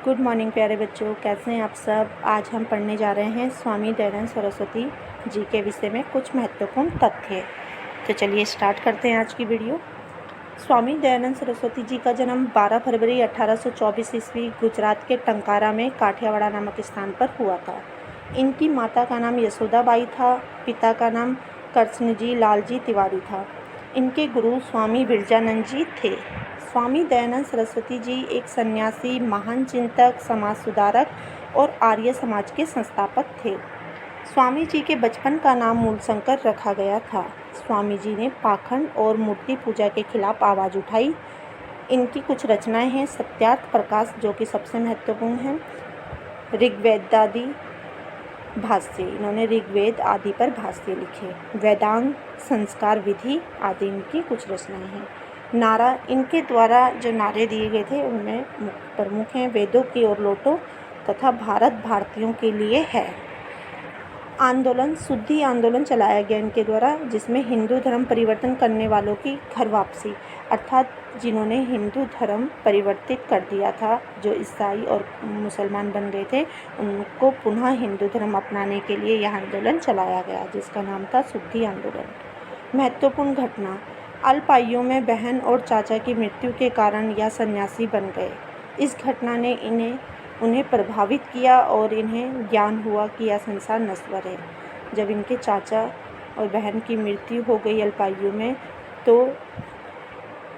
Good morning प्यारे बच्चों, कैसे हैं आप सब। आज हम पढ़ने जा रहे हैं स्वामी दयानंद सरस्वती जी के विषय में कुछ महत्वपूर्ण तथ्य। तो चलिए स्टार्ट करते हैं आज की वीडियो। स्वामी दयानंद सरस्वती जी का जन्म 12 फरवरी 1824 ईस्वी गुजरात के टंकारा में काठियावाड़ा नामक स्थान पर हुआ था। इनकी माता का नाम यशोदाबाई था, पिता का नाम कृष्णजी लालजी तिवारी था। इनके गुरु स्वामी विरजानंद जी थे। स्वामी दयानंद सरस्वती जी एक सन्यासी, महान चिंतक, समाज सुधारक और आर्य समाज के संस्थापक थे। स्वामी जी के बचपन का नाम मूलशंकर रखा गया था। स्वामी जी ने पाखंड और मूर्ति पूजा के खिलाफ आवाज़ उठाई। इनकी कुछ रचनाएं हैं। सत्यार्थ प्रकाश, जो कि सबसे महत्वपूर्ण है। ऋग्वेदादि भाष्य, इन्होंने ऋग्वेद आदि पर भाष्य लिखे। वेदांग संस्कार विधि आदि इनकी कुछ रचनाएं हैं। नारा, इनके द्वारा जो नारे दिए गए थे उनमें प्रमुख हैं वेदों की ओर लौटो तथा भारत भारतीयों के लिए है। आंदोलन, शुद्धि आंदोलन चलाया गया इनके द्वारा, जिसमें हिंदू धर्म परिवर्तन करने वालों की घर वापसी, अर्थात जिन्होंने हिंदू धर्म परिवर्तित कर दिया था, जो ईसाई और मुसलमान बन गए थे, उनको पुनः हिंदू धर्म अपनाने के लिए यह आंदोलन चलाया गया, जिसका नाम था शुद्धि आंदोलन। महत्वपूर्ण घटना, अल्प आयु में बहन और चाचा की मृत्यु के कारण यह सन्यासी बन गए। इस घटना ने उन्हें प्रभावित किया और इन्हें ज्ञान हुआ कि यह संसार नश्वर है। जब इनके चाचा और बहन की मृत्यु हो गई अल्पायु में, तो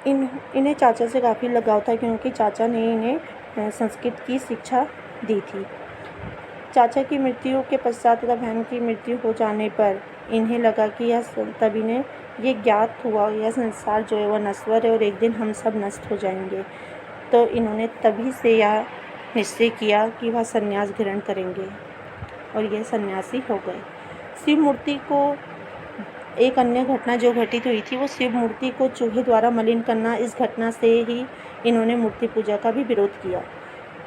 इन्हें चाचा से काफ़ी लगाव था, क्योंकि चाचा ने इन्हें संस्कृत की शिक्षा दी थी। चाचा की मृत्यु के पश्चात तथा बहन की मृत्यु हो जाने पर इन्हें लगा कि तब इन्हें ये ज्ञात हुआ यह संसार जो है वह नश्वर है और एक दिन हम सब नष्ट हो जाएंगे। तो इन्होंने तभी से यह निश्चय किया कि वह संन्यास ग्रहण करेंगे और यह सन्यासी हो गए। शिव मूर्ति को, एक अन्य घटना जो घटित हुई थी वो शिव मूर्ति को चूहे द्वारा मलिन करना, इस घटना से ही इन्होंने मूर्ति पूजा का भी विरोध किया।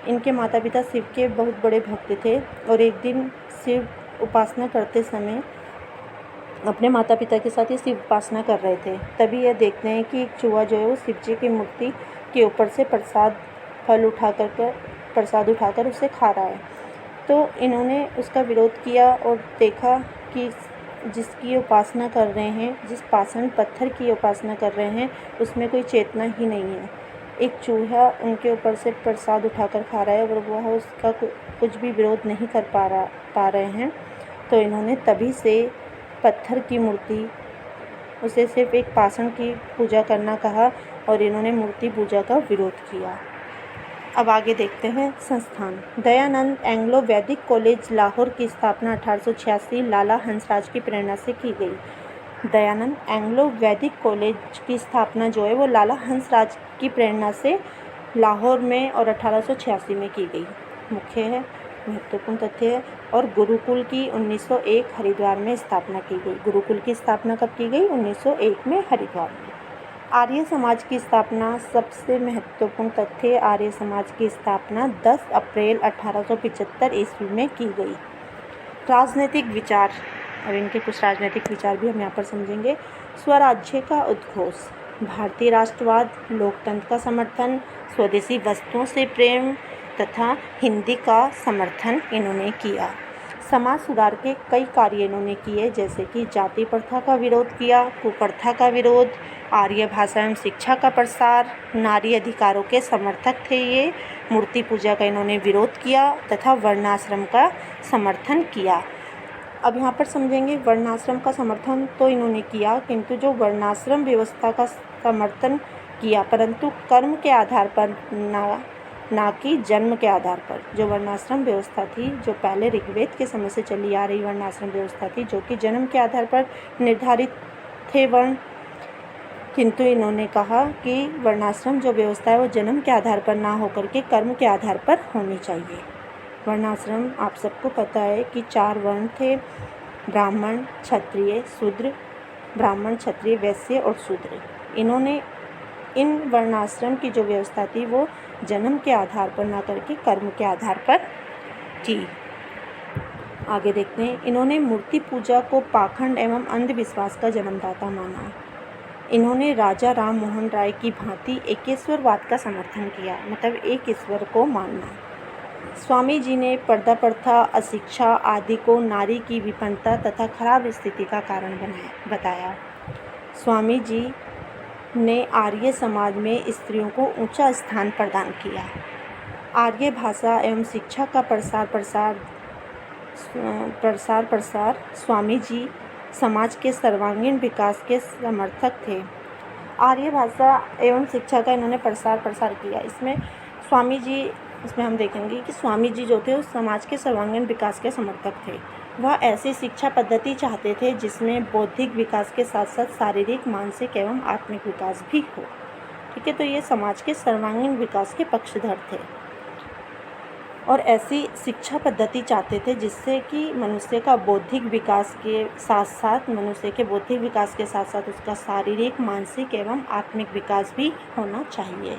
इनके माता पिता शिव के बहुत बड़े भक्त थे और एक दिन शिव उपासना करते समय अपने माता पिता के साथ ही शिव उपासना कर रहे थे। तभी यह देखते हैं कि एक चूहा जो है वो शिव जी की मूर्ति के ऊपर से प्रसाद उठाकर उसे खा रहा है। तो इन्होंने उसका विरोध किया और देखा कि जिसकी उपासना कर रहे हैं, जिस पाषाण पत्थर की उपासना कर रहे हैं, उसमें कोई चेतना ही नहीं है। एक चूहा उनके ऊपर से प्रसाद उठाकर खा रहा है और वह उसका कुछ भी विरोध नहीं कर पा रहे हैं। तो इन्होंने तभी से पत्थर की मूर्ति, उसे सिर्फ एक पाषाण की पूजा करना कहा और इन्होंने मूर्ति पूजा का विरोध किया। अब आगे देखते हैं संस्थान। दयानंद एंग्लो वैदिक कॉलेज लाहौर की स्थापना 1886 लाला हंसराज की प्रेरणा से की गई। दयानंद एंग्लो वैदिक कॉलेज की स्थापना जो है वो लाला हंसराज की प्रेरणा से लाहौर में और 1886 में की गई। मुख्य है, महत्वपूर्ण तथ्य है। और गुरुकुल की 1901 हरिद्वार में स्थापना की गई। गुरुकुल की स्थापना कब की गई? 1901 में हरिद्वार में। आर्य समाज की स्थापना, सबसे महत्वपूर्ण तथ्य, आर्य समाज की स्थापना 10 अप्रैल 1875 ईस्वी में की गई। राजनीतिक विचार, और इनके कुछ राजनीतिक विचार भी हम यहाँ पर समझेंगे। स्वराज्य का उद्घोष, भारतीय राष्ट्रवाद, लोकतंत्र का समर्थन, स्वदेशी वस्तुओं से प्रेम तथा हिंदी का समर्थन इन्होंने किया। समाज सुधार के कई कार्य इन्होंने किए, जैसे कि जाति प्रथा का विरोध किया, कुप्रथा का विरोध, आर्य भाषा एवं शिक्षा का प्रसार, नारी अधिकारों के समर्थक थे ये। मूर्ति पूजा का इन्होंने विरोध किया तथा वर्णाश्रम का समर्थन किया। अब यहाँ पर समझेंगे, वर्णाश्रम का समर्थन तो इन्होंने किया, किंतु जो वर्णाश्रम व्यवस्था का समर्थन किया, परंतु कर्म के आधार पर ना कि जन्म के आधार पर। जो वर्णाश्रम व्यवस्था थी, जो पहले ऋग्वेद के समय से चली आ रही वर्णाश्रम व्यवस्था थी, जो कि जन्म के आधार पर निर्धारित थे वर्ण, किंतु इन्होंने कहा कि वर्णाश्रम जो व्यवस्था है वो जन्म के आधार पर ना होकर के कर्म के आधार पर होनी चाहिए। वर्णाश्रम, आप सबको पता है कि 4 वर्ण थे, ब्राह्मण, क्षत्रिय, शूद्र, ब्राह्मण, क्षत्रिय, वैश्य और शूद्र। इन्होंने इन वर्णाश्रम की जो व्यवस्था थी वो जन्म के आधार पर ना करके कर्म के आधार पर थी। आगे देखते हैं, इन्होंने मूर्ति पूजा को पाखंड एवं अंधविश्वास का जन्मदाता माना। इन्होंने राजा राम मोहन राय की भांति एकेश्वरवाद का समर्थन किया, मतलब एक ईश्वर को मानना। स्वामी जी ने पर्दा प्रथा, अशिक्षा आदि को नारी की विपन्नता तथा खराब स्थिति का कारण बताया। स्वामी जी ने आर्य समाज में स्त्रियों को ऊंचा स्थान प्रदान किया। आर्य भाषा एवं शिक्षा का प्रसार स्वामी जी समाज के सर्वांगीण विकास के समर्थक थे। आर्य भाषा एवं शिक्षा का इन्होंने प्रसार किया। इसमें हम देखेंगे कि स्वामी जी जो थे उस समाज के सर्वांगीण विकास के समर्थक थे। वह ऐसी शिक्षा पद्धति चाहते थे जिसमें बौद्धिक विकास के साथ साथ शारीरिक, मानसिक एवं आत्मिक विकास भी हो। ठीक है, तो ये समाज के सर्वांगीण विकास के पक्षधर थे और ऐसी शिक्षा पद्धति चाहते थे जिससे कि मनुष्य का बौद्धिक विकास के साथ साथ उसका शारीरिक, मानसिक एवं आत्मिक विकास भी होना चाहिए।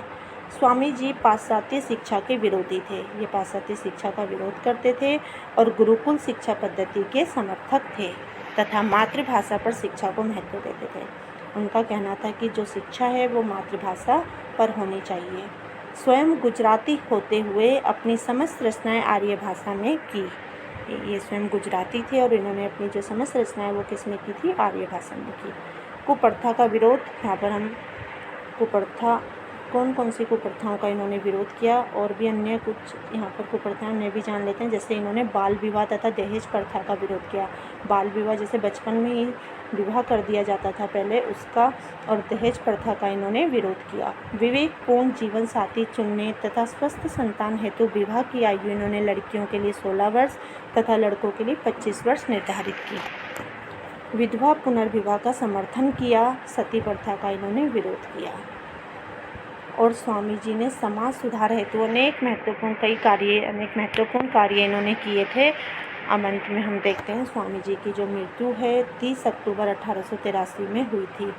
स्वामी जी पाश्चात्य शिक्षा के विरोधी थे। ये पाश्चात्य शिक्षा का विरोध करते थे और गुरुकुल शिक्षा पद्धति के समर्थक थे तथा मातृभाषा पर शिक्षा को महत्व देते थे। उनका कहना था कि जो शिक्षा है वो मातृभाषा पर होनी चाहिए। स्वयं गुजराती होते हुए अपनी समस्त रचनाएं आर्य भाषा में की। ये स्वयं गुजराती थे और इन्होंने अपनी जो समस्त रचनाएं वो किस में की थी? आर्य भाषा में की। कुप्रथा का विरोध, यहाँ पर हम कुप्रथा कौन सी कुप्रथाओं का इन्होंने विरोध किया और भी अन्य कुछ यहाँ पर कुप्रथाओं ने भी जान लेते हैं। जैसे इन्होंने बाल विवाह तथा दहेज प्रथा का विरोध किया। बाल विवाह जैसे बचपन में ही विवाह कर दिया जाता था पहले, उसका और दहेज प्रथा का इन्होंने विरोध किया। विवेकपूर्ण जीवन साथी चुनने तथा स्वस्थ संतान हेतु विवाह की आयु इन्होंने लड़कियों के लिए 16 वर्ष तथा लड़कों के लिए 25 वर्ष निर्धारित की। विधवा पुनर्विवाह का समर्थन किया। सती प्रथा का इन्होंने विरोध किया और स्वामी जी ने समाज सुधार हेतु अनेक महत्वपूर्ण कार्य इन्होंने किए थे। अब अंत में हम देखते हैं स्वामी जी की जो मृत्यु है 30 अक्टूबर 1883 में हुई थी।